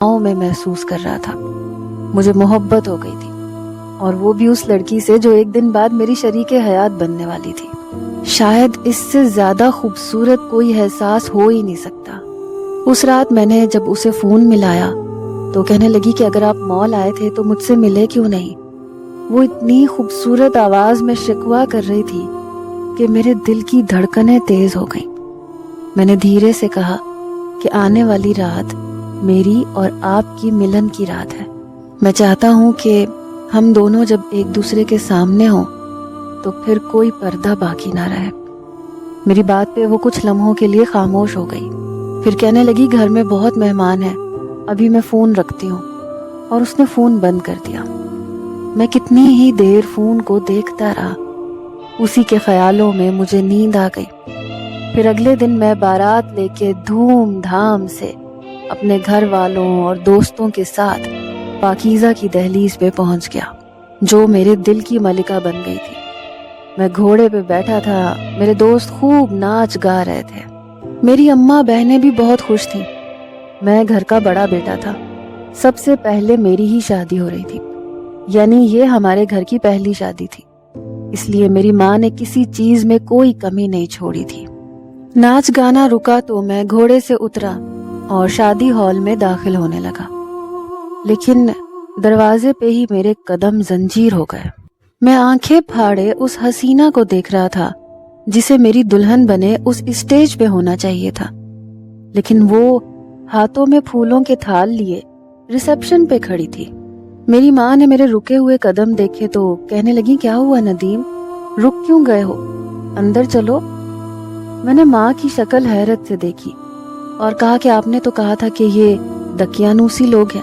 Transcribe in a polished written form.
میں محسوس کر رہا تھا. مجھے محبت ہو گئی تھی، اور وہ بھی اس لڑکی سے جو ایک دن بعد میری شریک حیات بننے والی تھی. شاید اس سے زیادہ خوبصورت کوئی احساس ہو ہی نہیں سکتا. اس رات میں نے جب اسے فون ملایا تو کہنے لگی کہ اگر آپ مال آئے تھے تو مجھ سے ملے کیوں نہیں. وہ اتنی خوبصورت آواز میں شکوہ کر رہی تھی کہ میرے دل کی دھڑکنیں تیز ہو گئیں. میں نے دھیرے سے کہا کہ آنے والی رات میری اور آپ کی ملن کی رات ہے. میں چاہتا ہوں کہ ہم دونوں جب ایک دوسرے کے سامنے ہوں تو پھر کوئی پردہ باقی نہ رہے. میری بات پہ وہ کچھ لمحوں کے لیے خاموش ہو گئی. پھر کہنے لگی گھر میں بہت مہمان ہیں، ابھی میں فون رکھتی ہوں. اور اس نے فون بند کر دیا. میں کتنی ہی دیر فون کو دیکھتا رہا. اسی کے خیالوں میں مجھے نیند آ گئی. پھر اگلے دن میں بارات لے کے دھوم دھام سے اپنے گھر والوں اور دوستوں کے ساتھ پاکیزہ کی دہلیز پہ پہنچ گیا، جو میرے دل کی ملکہ بن گئی تھی. میں گھوڑے پہ بیٹھا تھا، میرے دوست خوب ناچ گا رہے تھے. میری اماں بہنیں بھی بہت خوش تھیں. میں گھر کا بڑا بیٹا تھا. سب سے پہلے میری ہی شادی ہو رہی تھی، یعنی یہ ہمارے گھر کی پہلی شادی تھی. اس لیے میری ماں نے کسی چیز میں کوئی کمی نہیں چھوڑی تھی. ناچ گانا رکا تو میں گھوڑے سے اترا اور شادی ہال میں داخل ہونے لگا. لیکن دروازے پہ ہی میرے قدم زنجیر ہو گئے. میں آنکھیں پھاڑے اس حسینہ کو دیکھ رہا تھا جسے میری دلہن بنے اس اسٹیج پہ ہونا چاہیے تھا. لیکن وہ ہاتھوں میں پھولوں کے تھال لیے ریسپشن پہ کھڑی تھی. میری ماں نے میرے رکے ہوئے قدم دیکھے تو کہنے لگی کیا ہوا ندیم، رک کیوں گئے ہو، اندر چلو. میں نے ماں کی شکل حیرت سے دیکھی اور کہا کہ آپ نے تو کہا تھا کہ یہ دقیانوسی لوگ ہیں.